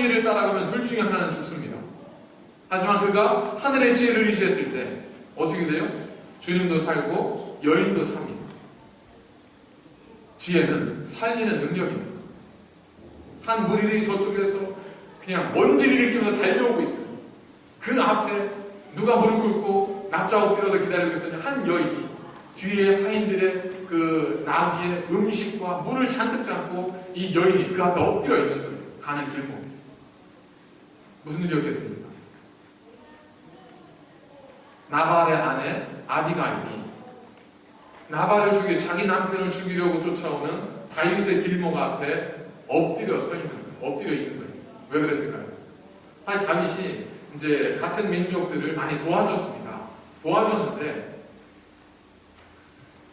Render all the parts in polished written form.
지혜를 따라가면 둘 중에 하나는 죽습니다. 하지만 그가 하늘의 지혜를 의지했을 때 어떻게 돼요? 주님도 살고 여인도 삽니다. 지혜는 살리는 능력입니다. 한 무리들이 저쪽에서 그냥 먼지를 일으키면서 달려오고 있어요. 그 앞에 누가 무릎 꿇고 납작 엎드려서 기다리고 있었냐? 한 여인이 뒤에 하인들의 그 나귀에 음식과 물을 잔뜩 잡고 이 여인이 그 앞에 엎드려 있는 거예요. 가는 길목. 무슨 일이었겠습니까? 나발의 아내 아비가일이 나발을 죽이 자기 남편을 죽이려고 쫓아오는 다윗의 길목 앞에 엎드려 서 있는 거예요. 엎드려 있는 거예요. 왜 그랬을까요? 다윗이 이제 같은 민족들을 많이 도와줬습니다. 도와줬는데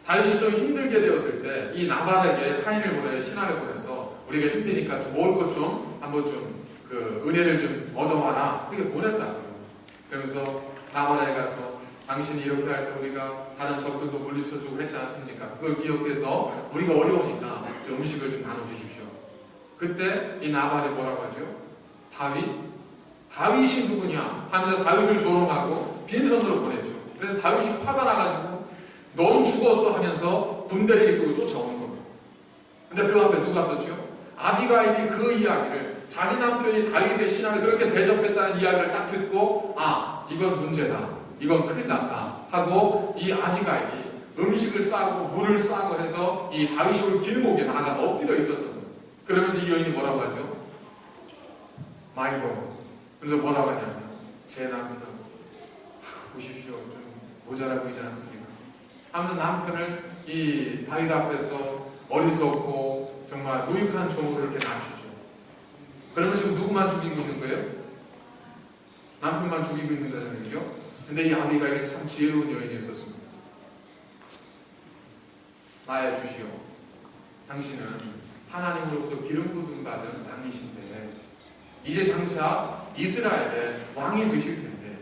다윗이 좀 힘들게 되었을 때 이 나발에게 하인을 보내 신하를 보내서 우리가 힘드니까 좀 먹을 것 좀 한번 좀 그 은혜를 좀 얻어와라 이렇게 보냈다고요. 그러면서 나발에게 가서 당신이 이렇게 할 때 우리가 다른 적들도 물리쳐주고 했지 않습니까? 그걸 기억해서 우리가 어려우니까 좀 음식을 좀 나눠주십시오. 그때 이 나발이 뭐라고 하죠? 다윗이 누구냐 하면서 다윗을 조롱하고 빈손으로 보내죠. 그래서 다윗이 화가 나가지고 너는 죽었어 하면서 군대를 이끌고 쫓아오는 겁니다. 근데 그 앞에 누가 섰죠? 아비가일이 그 이야기를 자기 남편이 다윗의 신하를 그렇게 대접했다는 이야기를 딱 듣고 이건 문제다. 이건 큰일 났다. 하고 이 아비가일이 음식을 싸고 물을 싸고 해서 이 다윗이 올 길목에 나가서 엎드려 있었던 거예요. 그러면서 이 여인이 뭐라고 하죠? 마이 로. 그래서 뭐라고 하냐면 제 남편 보십시오. 좀 모자라 보이지 않습니까? 하면서 남편을 이 다윗 앞에서 어리석고 정말 무익한 종으로 이렇게 낮추죠. 그러면 지금 누구만 죽이고 있는 거예요? 남편만 죽이고 있는 거잖아요. 그죠? 근데 이 아비가일은 참 지혜로운 여인이었었습니다. 나의 주시오. 당신은 하나님으로부터 기름 부음 받은 왕이신데 이제 장차 이스라엘의 왕이 되실 텐데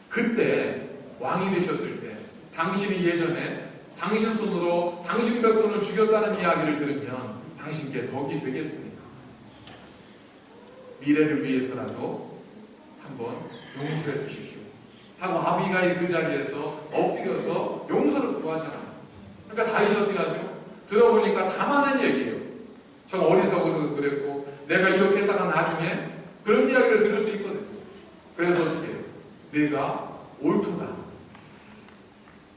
그때 왕이 되셨을 때 당신이 예전에 당신 손으로 당신 백성을 죽였다는 이야기를 들으면 당신께 덕이 되겠습니까? 미래를 위해서라도 한번 용서해 주십시오. 하고 아비가일이 그 자리에서 엎드려서 용서를 구하잖아요. 그러니까 다윗이 어떻게 하죠? 들어보니까 다 맞는 얘기예요. 저 어리석어서 그랬고 내가 이렇게 했다가 나중에 그런 이야기를 들을 수 있거든요. 그래서 어떻게 해요? 내가 옳도다.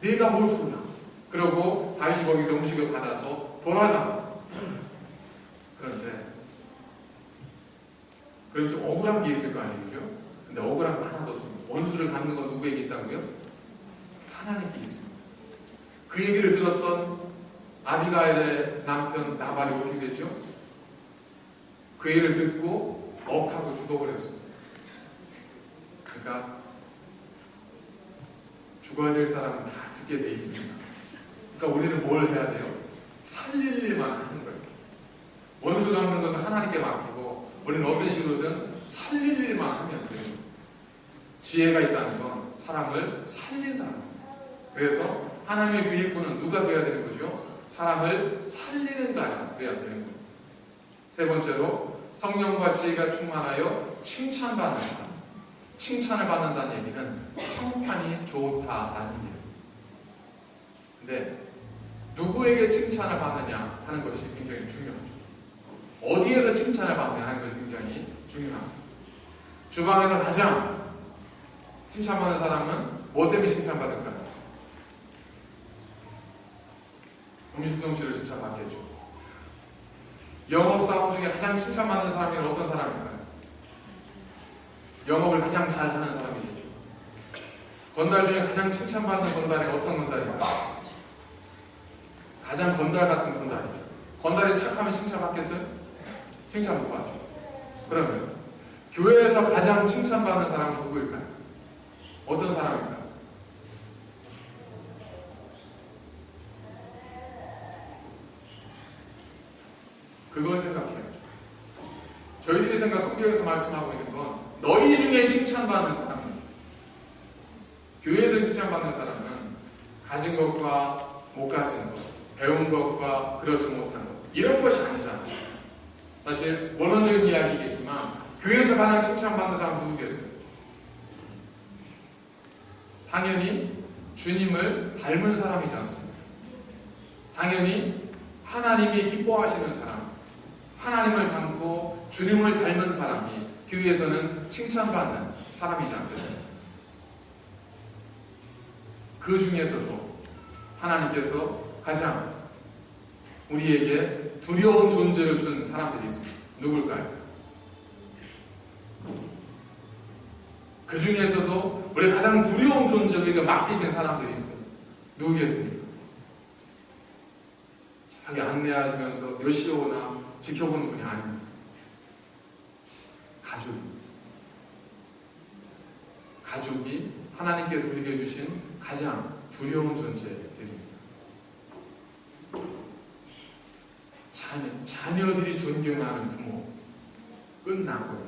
내가 옳도다. 그러고 다윗이 거기서 음식을 받아서 돌아갑니다. 그런데 그럼 좀 억울한 게 있을 거 아니죠? 근데 억울한 거 하나도 없습니다. 원수를 갚는 건 누구에게 있다고요? 하나님께 있습니다. 그 얘기를 들었던 아비가일의 남편 나발이 어떻게 됐죠? 그 얘기를 듣고 억하고 죽어버렸습니다. 그러니까 죽어야 될 사람은 다 죽게 돼 있습니다. 그러니까 우리는 뭘 해야 돼요? 살릴 일만 하는 거예요. 원수 갚는 것을 하나님께 맡기고 우리는 어떤 식으로든 살릴 일만 하면 돼요. 지혜가 있다는 건 사람을 살린다는 거예요. 그래서 하나님의 그 일꾼은 누가 되어야 되는 거죠? 사람을 살리는 자가 되어야 되는 거예요. 세 번째로 성령과 지혜가 충만하여 칭찬받는 자. 칭찬을 받는다는 얘기는 평판이 좋다라는 얘기예요. 근데 누구에게 칭찬을 받느냐 하는 것이 굉장히 중요하죠. 어디에서 칭찬을 받느냐 하는 것이 굉장히 중요합니다. 주방에서 가장 칭찬받는 사람은 뭐 때문에 칭찬받을까요? 음식 솜씨를 칭찬받겠죠. 영업사원 중에 가장 칭찬받는 사람이 어떤 사람일까요? 영업을 가장 잘하는 사람이겠죠. 건달 중에 가장 칭찬받는 건달이 어떤 건달일까요? 가장 건달 같은 건달이죠. 건달이 착하면 칭찬받겠어요? 칭찬 못 받죠. 그러면 교회에서 가장 칭찬받는 사람은 누구일까요? 어떤 사람일까요? 그걸 생각해야죠. 저희들이 성경에서 말씀하고 있는 건 너희 중에 칭찬받는 사람입니다. 교회에서 칭찬받는 사람은 가진 것과 못 가진 것, 배운 것과 그렇지 못한 것 이런 것이 아니잖아요. 사실 원론적인 이야기겠지만 교회에서 가장 칭찬받는 사람 누구겠어요? 당연히 주님을 닮은 사람이지 않습니까? 당연히 하나님이 기뻐하시는 사람, 하나님을 닮고 주님을 닮은 사람이 교회에서는 칭찬받는 사람이지 않겠습니까? 그 중에서도 하나님께서 가장 우리에게 두려운 존재를 준 사람들이 있습니다. 누굴까요? 그 중에서도 우리 가장 두려운 존재를 우리가 맡기신 사람들이 있어요. 누구겠습니까? 자기 안내하면서 몇 시에 오나 지켜보는 분이 아닙니다. 가족이 하나님께서 우리에게 주신 가장 두려운 존재들입니다. 자녀들이 존경하는 부모 끝나고,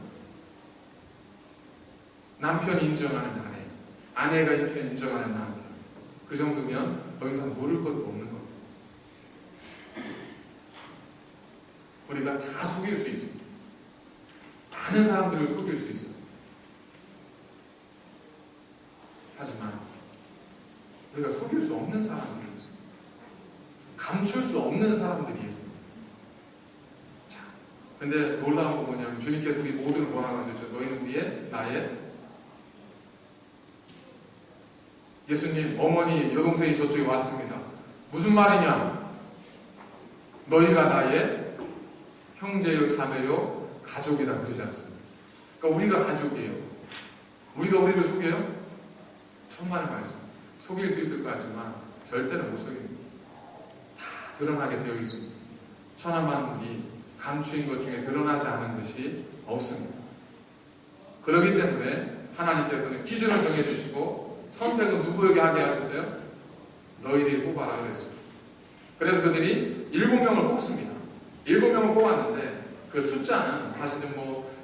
남편이 인정하는 아내가 인정하는 남편, 그 정도면 더 이상 모를 것도 없는 겁니다. 우리가 다 속일 수 있습니다. 많은 사람들을 속일 수 있어요. 하지만 우리가 속일 수 없는 사람들이 있어요. 감출 수 없는 사람들이 있습니다. 자, 근데 놀라운 건 뭐냐면 주님께서 우리 모두를 뭐라고 하셨죠? 너희는 위에 나의, 예수님 어머니 여동생이 저쪽에 왔습니다. 무슨 말이냐? 너희가 나의 형제요 자매요 가족이다 그러지 않습니까? 그러니까 우리가 가족이에요. 우리가 우리를 속여요? 천만의 말씀. 속일 수 있을 것 같지만 절대로 못 속입니다. 다 드러나게 되어 있습니다. 천하 만물이 감추인 것 중에 드러나지 않은 것이 없습니다. 그렇기 때문에 하나님께서는 기준을 정해주시고 선택은 누구에게 하게 하셨어요? 너희들이 뽑아라 그랬습니다. 그래서 그들이 7명을 뽑습니다. 7명을 뽑았는데 그 숫자는 사실은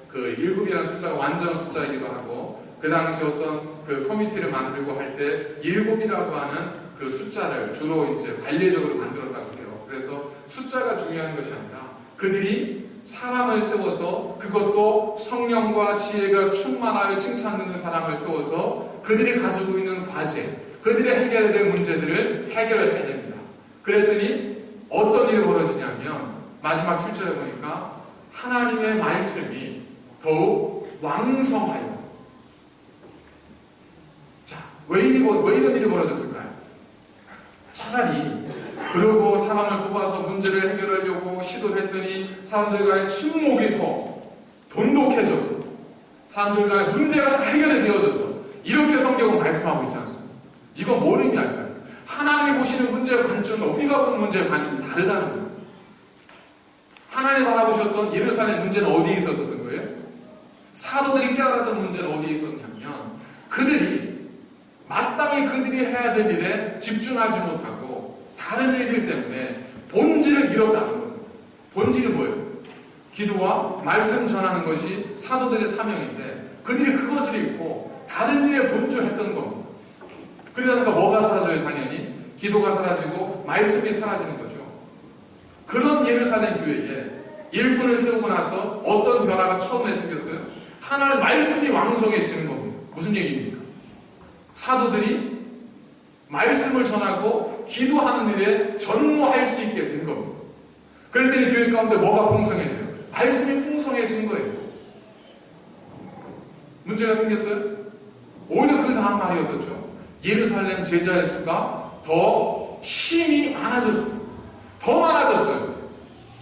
그 7이라는 숫자가 완전 숫자이기도 하고, 그 당시 어떤 그 커미티를 만들고 할 때 7이라고 하는 그 숫자를 주로 이제 관례적으로 만들었다고 해요. 그래서 숫자가 중요한 것이 아니라 그들이 사람을 세워서, 그것도 성령과 지혜가 충만하여 칭찬되는 사람을 세워서 그들이 가지고 있는 과제, 그들이 해결해야 될 문제들을 해결을 해냅니다. 그랬더니 어떤 일이 벌어지냐면 마지막 7절에 보니까 하나님의 말씀이 더욱 왕성하여. 자, 왜 이런 일이 벌어졌을까요? 차라리 그러고 사람을 뽑아서 문제를 해결하려고 시도를 했더니 사람들 간의 침묵이 더 돈독해져서, 사람들 간의 문제가 다 해결이 되어져서, 이렇게 성경은 말씀하고 있지 않습니까? 이건 뭘 의미할까요? 하나님이 보시는 문제의 관점과 우리가 보는 문제의 관점이 다르다는 거예요. 하나님이 바라보셨던 예루살렘 문제는 어디에 있었던 거예요? 사도들이 깨달았던 문제는 어디에 있었냐면, 그들이 마땅히 그들이 해야 될 일에 집중하지 못하고 다른 일들 때문에 본질을 잃었다는 거예요. 본질은 뭐예요? 기도와 말씀 전하는 것이 사도들의 사명인데 그들이 그것을 잃고 다른 일에 본주했던 겁니다. 그러니까 뭐가 사라져요? 당연히 기도가 사라지고 말씀이 사라지는 거죠. 그런 예루살렘 교회에 일꾼을 세우고 나서 어떤 변화가 처음에 생겼어요? 하나님의 말씀이 왕성해지는 겁니다. 무슨 얘기입니까? 사도들이 말씀을 전하고 기도하는 일에 전무할 수 있게 된 겁니다. 그랬더니 교회 가운데 뭐가 풍성해져요? 말씀이 풍성해진 거예요. 문제가 생겼어요? 오히려 그 다음 말이 어떻죠? 예루살렘 제자의 수가 더 힘이 많아졌습니다. 더 많아졌어요.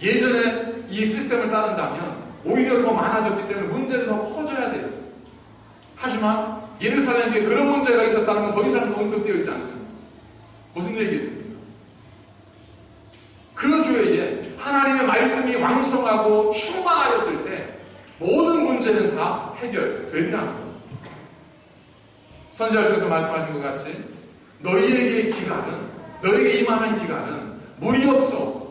예전에 이 시스템을 따른다면 오히려 더 많아졌기 때문에 문제는 더 커져야 돼요. 하지만 예루살렘에 그런 문제가 있었다는 건 더 이상 언급되어 있지 않습니다. 무슨 얘기겠습니까? 그 교회에 하나님의 말씀이 왕성하고 충만하였을 때 모든 문제는 다 해결되리라는 거예요. 선지자께서 말씀하신 것 같이 너희에게 너희에게 임하는 기간은 물이 없어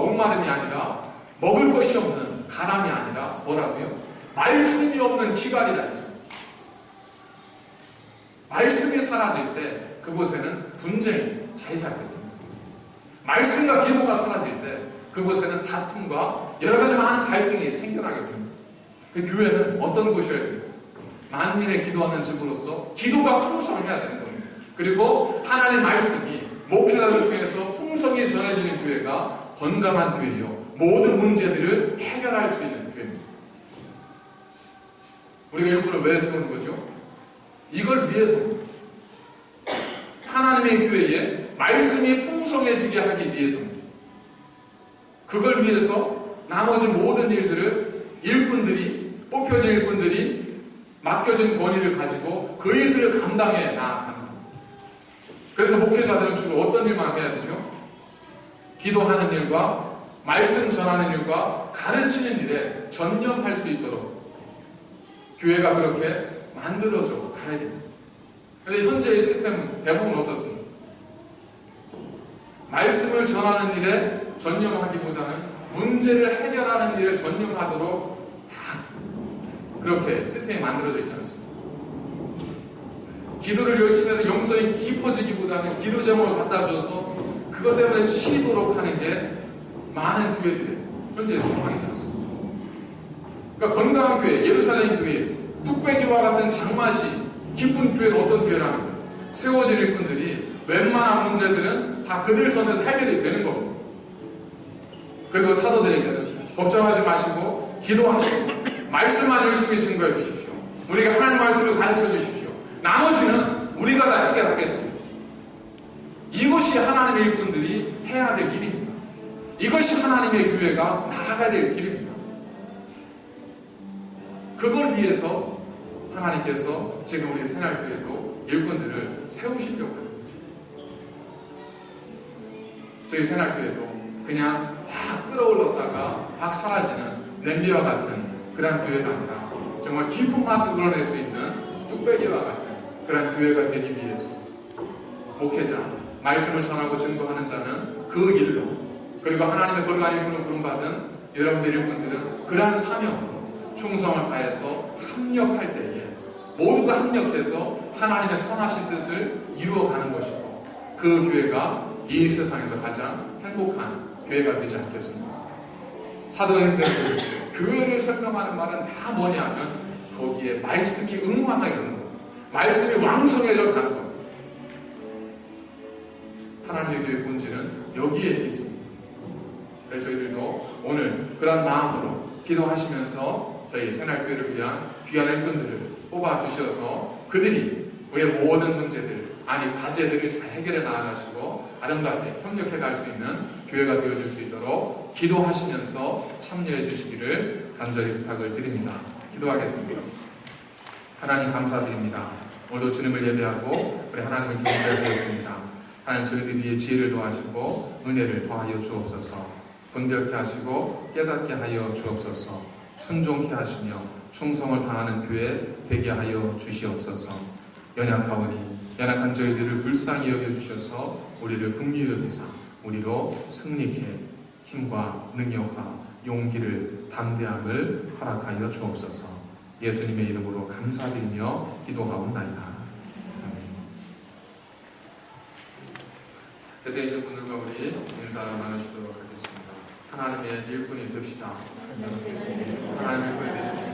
목마름이 아니라 먹을 것이 없는 가람이 아니라 뭐라고요? 말씀이 없는 기간이라 했어요. 말씀이 사라질 때 그곳에는 분쟁이 자리 잡게 됩니다. 말씀과 기도가 사라질 때 그곳에는 다툼과 여러 가지 많은 갈등이 생겨나게 됩니다. 그 교회는 어떤 곳이어야 됩니까? 만민의 기도하는 집으로서 기도가 풍성해야 되는 겁니다. 그리고 하나님의 말씀이 목회자들을 통해서 풍성히 전해지는 교회가 건강한 교회요. 모든 문제들을 해결할 수 있는 교회입니다. 우리가 일꾼을 왜 세우는 거죠? 이걸 위해서 하나님의 교회에 말씀이 풍성해지게 하기 위해서입니다. 그걸 위해서 나머지 모든 일들을 일꾼들이, 뽑혀진 일꾼들이 맡겨진 권위를 가지고 그 일들을 감당해 나아가는 겁니다. 그래서 목회자들은 주로 어떤 일만 해야 되죠? 기도하는 일과 말씀 전하는 일과 가르치는 일에 전념할 수 있도록 교회가 그렇게 만들어져 가야 됩니다. 그런데 현재의 시스템은 대부분 어떻습니까? 말씀을 전하는 일에 전념하기보다는 문제를 해결하는 일에 전념하도록 다 그렇게 시스템이 만들어져 있지 않습니까? 기도를 열심히 해서 영성이 깊어지기보다는 기도 제목을 갖다 줘서 그것 때문에 치도록 하는 게 많은 교회들의 현재의 상황이지 않습니까? 그러니까 건강한 교회, 예루살렘 교회, 뚝배기와 같은 장맛이 깊은 교회는 어떤 교회라는 거예요? 세워진 일꾼들이 웬만한 문제들은 다 그들 선에서 해결이 되는 겁니다. 그리고 사도들에게는 걱정하지 마시고 기도하시고 말씀만 열심히 증거해 주십시오. 우리가 하나님 말씀을 가르쳐 주십시오. 나머지는 우리가 다 해결하겠습니다. 이것이 하나님의 일꾼들이 해야 될 일입니다. 이것이 하나님의 교회가 나아가야 될 길입니다. 그걸 위해서 하나님께서 지금 우리 새날교회도 일꾼들을 세우시려고 하는 거죠. 저희 새날교회도 그냥 확 끌어올랐다가 확 사라지는 냄비와 같은 그런 교회가 아니라 정말 깊은 맛을 우러낼 수 있는 뚝배기와 같은 그런 교회가 되기 위해서 목회자, 말씀을 전하고 증거하는 자는 그 일로, 그리고 하나님의 거룩한 일꾼을 부름받은 여러분들 일꾼들은 그러한 사명으로 충성을 다해서 합력할 때에 모두가 합력해서 하나님의 선하신 뜻을 이루어가는 것이고 그 교회가 이 세상에서 가장 행복한 교회가 되지 않겠습니까? 사도행전에서 그렇죠. 교회를 설명하는 말은 다 뭐냐 하면 거기에 말씀이 응왕하게 되는 겁니다. 말씀이 왕성해져 가는 겁니다. 하나님의 교회의 본질은 여기에 있습니다. 그래서 저희들도 오늘 그런 마음으로 기도하시면서 저희 새날교회를 위한 귀한 일꾼들을 뽑아주셔서 그들이 우리의 모든 문제들, 아니 과제들을 잘 해결해 나아가시고 아름답게 협력해 갈 수 있는 교회가 되어줄 수 있도록 기도하시면서 참여해 주시기를 간절히 부탁을 드립니다. 기도하겠습니다. 하나님 감사드립니다. 오늘도 주님을 예배하고 우리 하나님의 기도를 드렸습니다. 하나님 저희들 위해 지혜를 더하시고 은혜를 더하여 주옵소서. 분별케 하시고 깨닫게 하여 주옵소서. 순종케 하시며 충성을 다하는 교회 되게 하여 주시옵소서. 연약하오니 연약한 저희들을 불쌍히 여겨주셔서 우리를 긍휼히 여기사 우리로 승리케 힘과 능력과 용기를 담대함을 허락하여 주옵소서. 예수님의 이름으로 감사드리며 기도하옵나이다. 대대이신 분들과 우리 인사 나누시도록 하겠습니다. 하나님의 일꾼이 됩시다. 하나님의 일꾼이 되십시오.